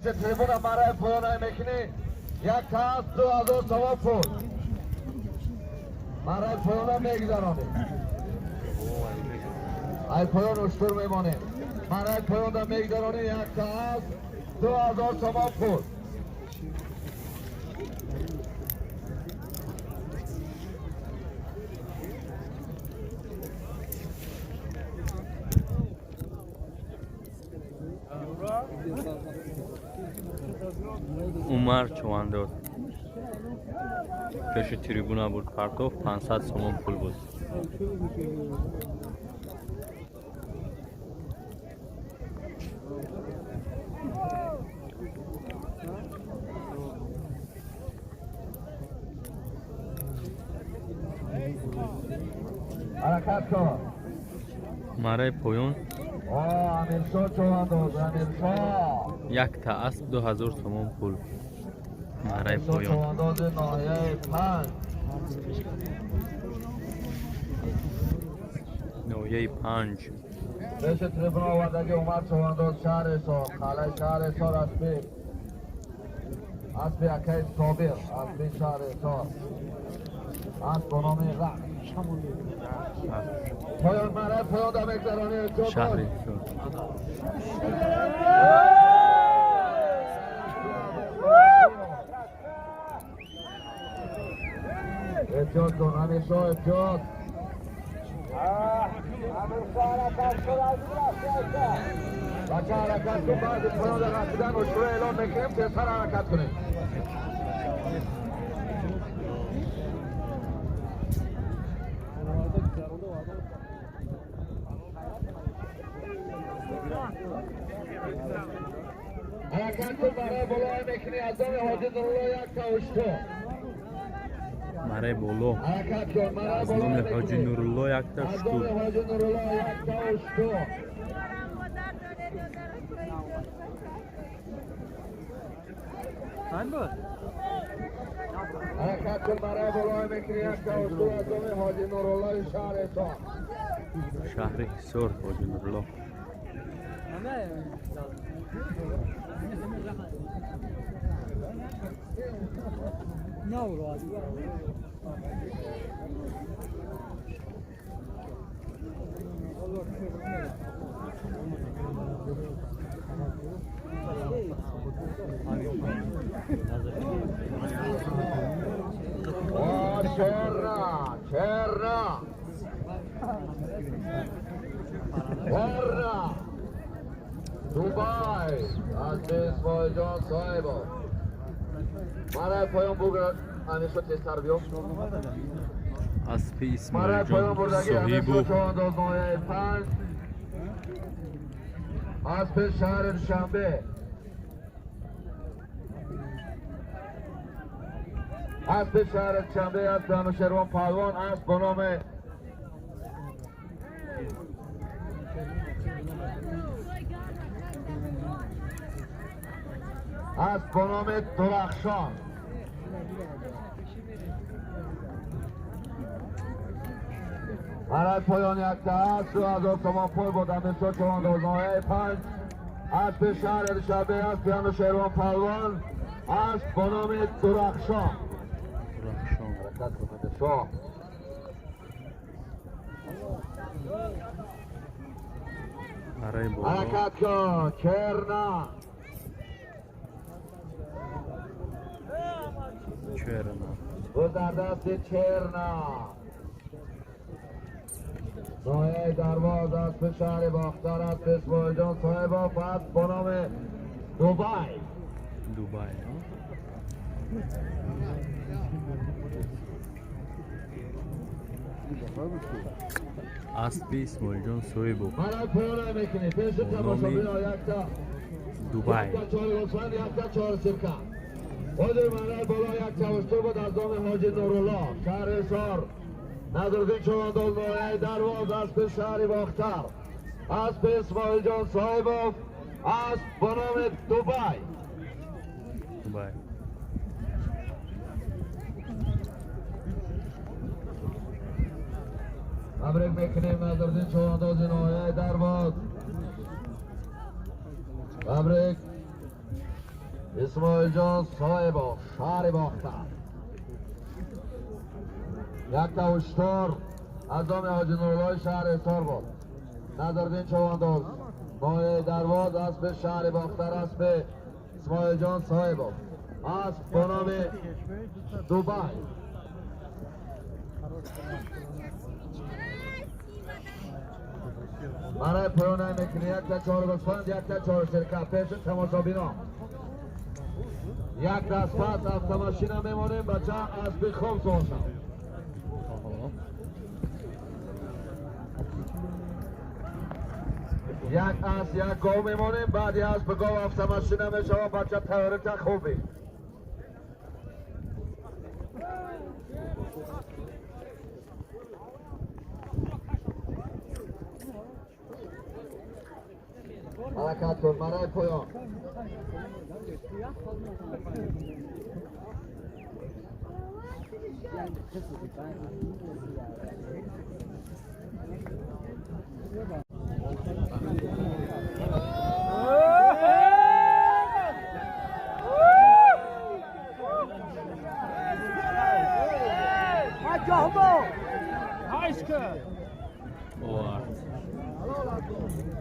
بشه تریبون برای پایان میکنی یک کاس 2000 تومان پول برای پایان میگذرانی ای پایان اشتر میمانیم برای پایان میگذرانی یک کاس 2000 تومان پول عمر چوانداد پیش تریبونا بود پرتوف 500 سومون پول بود حرکت کن مرای پایان امیرشاه چوانداد امیرشاه یک تا اسب 2000 سومون پول مرای پایان چوانداد ناحیه 5 نویه 5 پیش تریبون آوردگی عمر چوانداد شهر حسار خاله شهر حسار اسبی اکیس صابر اسبی شهر حسار اسب به نام رقص پایان مرد پایان در مگذرانی شهری احتیاط کن همیشه احتیاط بچه حرکت کن بعد پایان در رسیدن و شروع اعلام میکنیم که سر حرکت کنیم حرکت کن برای بلوهای میکنی از دام حاجی نورالله یک تا اشتو مرای بولو حرکت کن برای از بلوهای نام میکنی حاجی نورالله یک تا از اشتو دام حاجی نورالله یک تا اشتو حرکت کن برای بلوهای میکنی یک تا اشتو از دام حاجی نورالله شهر حسار شهر حصار حاجی نورالله چرنا دوبای از اسماعیل جان صاحبا مرای پایان بگر همیشه تیستر بیام اسب مرای اسماعیل پایان جان بردگی صاحبو همیشه چوانداز نایه 5 اسب شهر دوشنبه اسب شهر دوشنبه اسب انوشیروان پهلوان اسب به نام اسب به نام درخشان برای پایان یک تا اسب 2000 تومان پول بود همیشه چوانداز نایه 5 اسب شهر دوشنبه اسب انوشیروان پهلوان اسب به نام درخشان حرکت کننده شاه مرای بولو حرکت کن کرنا بود در دست چرنا نایه درواز اسب شهر باختر اسب اسماعیل جان صاحبا فقط با نام دوبای اسب اسماعیل جان صاحبو مرای پایان میکنی پیش تماشابین یک تا دوبای یک تا 4 گوسفند یک تا 4 سرکه خود مرای بالا یک توسطه بود از دام حاجی نورالله شهر حصار نظرالدین چوانداز نایه درواز اسب شهر باختر اسب اسماعیل جان صاحب اسب به نام دوبای تبریک میکنیم نظرالدین چوانداز نایه درواز تبریک اسماعیل جان صاحب شهر باخته. یک تا هشدار از دام حاجی نورالله شهر حصار بود. نظرالدین چوانداز مایه درواز اسب شهر باختر اسب اسماعیل جان صاحب اسب با نام دوبای. برای پایان میکنی یک تا 4 بسفند، یک تا 4 سرکه پیش تماشابینا. یک دست پس افتماشین هم میمانیم بچه اسب خوب سواشم. یک از یک گاو میمانیم بعدی از به گاو افتماشین هم میشوم بچه تیارت خوبی. حرکت کن برای پایان.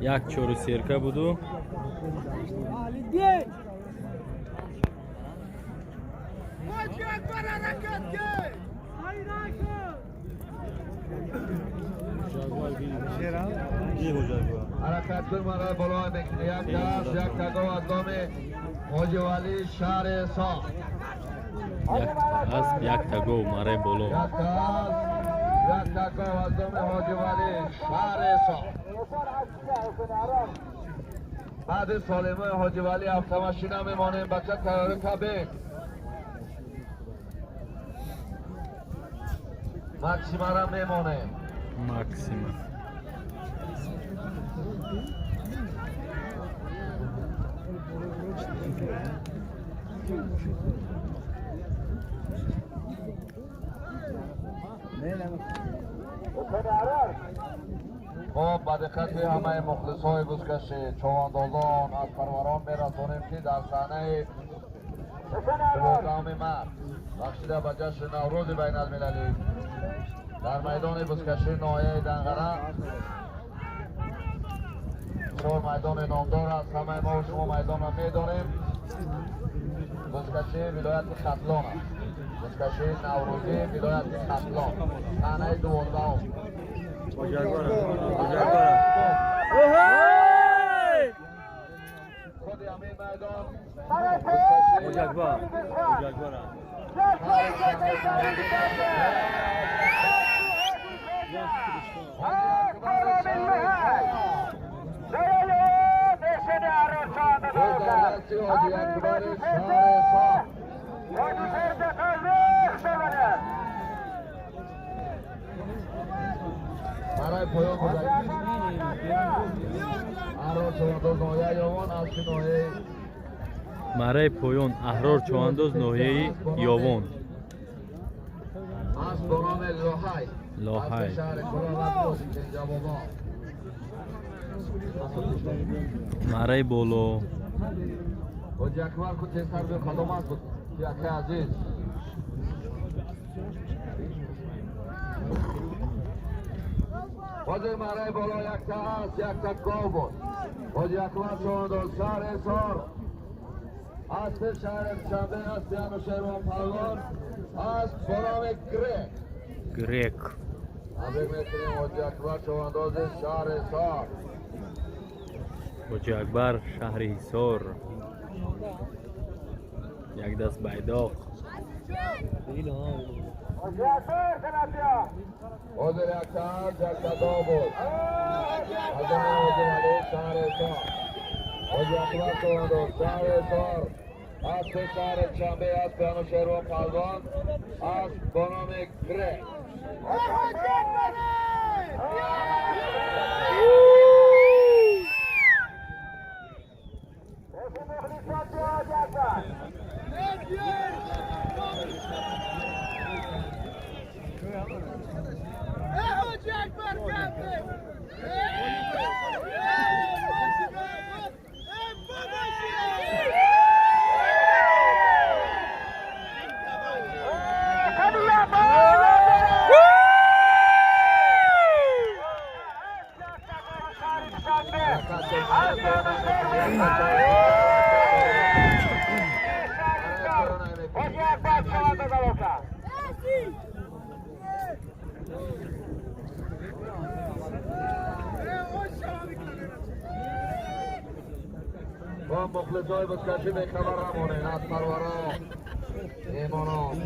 یک چورو سیرکه بودو حرکت کن برای بالا میکنی. یک دست یک تگاه از دام حاجی ولی شهر حصار. یک تگو مرای بالا. یک تگاه از دام حاجی ولی شهر حصار. بعد سالمه حاجی ولی افتماشین هم میمانیم بچه تیاره کبیر. مکسیمه هم میمانیم. مکسیمه خب بعد خطی همه مخلص های بزکشی چواندازان از پروران میرسانیم که در صحنه پروگرام مرد بخشیده به جشن نوروز بین المللی در میدان بزکشی ناحیه دنغره. بسیار میدان نامدار است. همه ما و شما میدان را میدانیم. بزکشی ولایت ختلان است. بزکشی نوروزی ولایت ختلان صحنه 12. خود همین میدان برای پایان گذارید. احرار چوانداز ناحیه یاوان اسب ناحیه مرای پایان احرار چوانداز ناحیه یاوان اسب با نام لاهای اسب شهر کلاوت بود اینجا بابا. مرای بالا حاجی اکبر کو تیزتر به خدام است بود یکی عزیز. حاجی مرای بالا یک تا است یک تا گاو بود. حاجی اکبر چوانداز شهر حصار اسب شهر شنبه است یعنی شهروان پهلوان اسب با نام گریک ابر میکنیم حاجی اکبر چوانداز شهر حصار. حاجی اکبر شهر حصار یک دست بیداق. حاضر یک تا است یک تا گاو بود. از آن حاجی ولی شهر حصار. حاجی اکبر چوانداز شهر حصار اسب شهر شنبه است یعنی شهروان پهلوان اسب با نام گره. مخلصای بزکشی بخبر نمونین از پرورا ایمانان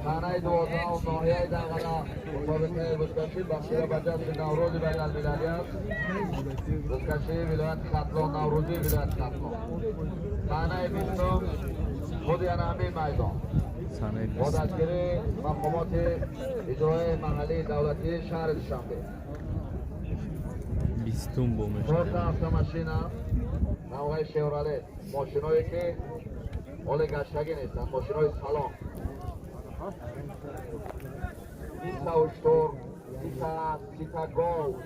خانه 12 و ناحیه دنقله مسابقه بزکشی بخشیده به جشن نوروز بین المللی است. بزکشی ولایت ختلان، نوروزی ولایت ختلان. خانه 20 خود یعنی همین میدان با دستگیری مقامات اجرای محلی دولتی شهر دوشنبه. 20 با چهار автомашин نوعی شورالت، ماشینایی که حال گشتگی نیستن، ماشینای سلام 20 اشتر، 30 گاو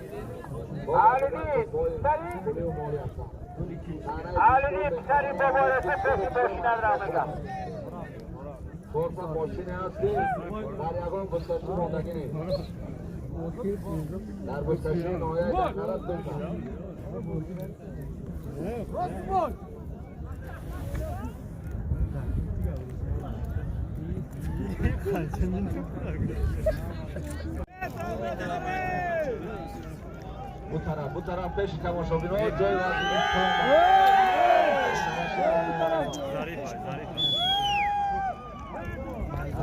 سری مبارزه پسی باشین ندارم چهار تا ماشینی هست که در یکان بستشی ماندگی نیست. در بستشی نایه دنگرد بزن bu taraf peş tamaşabini o joy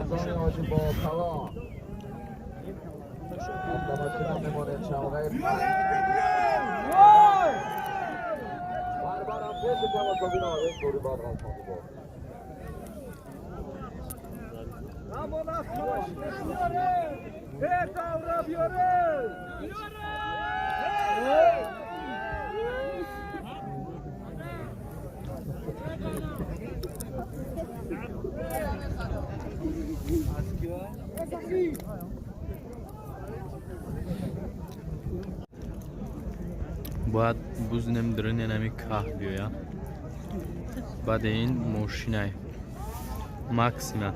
azami hacı با کلا автомашина میمونه چاوغه بربرم پیش تماشابین آره طوری باید غلطانی بود اما نخواهش بیاره پیتاو را بیاره باید بوز نمیدارن نمی که بیایا بعد این ماشینه ماکسیمه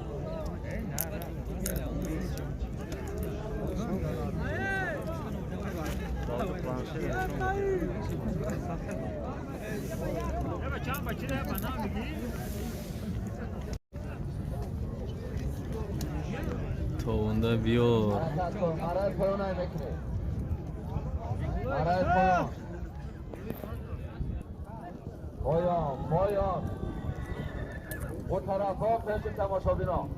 تا اونده بیار مرای پایان های میکنه مرای پایان پایان اون طرف ها پیش تماشابین ها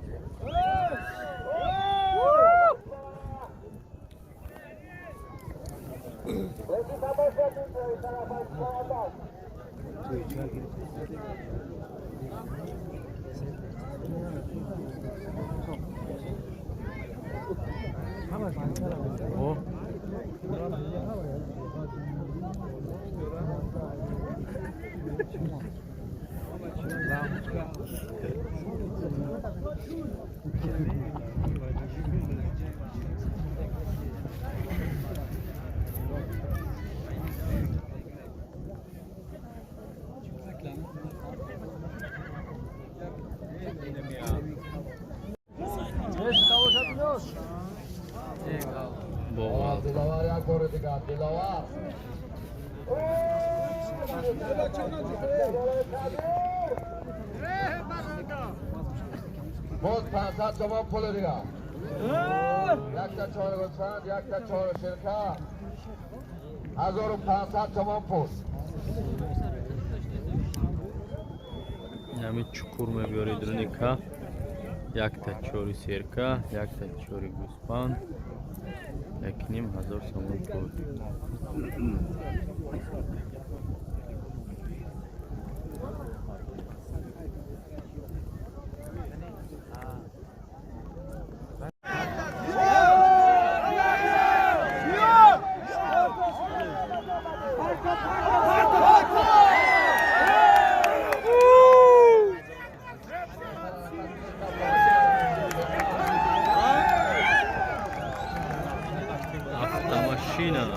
دلاور یک بار دیگر دلاور بود 500 تومان پول دیگر یک تا 4 گوسفند یک تا 4 شرکه 1500 تومان پول نمی چکور میبیارید رونیکا یک تا 4 سیرکا یک تا 4 گوسفند 1,500 تومان پول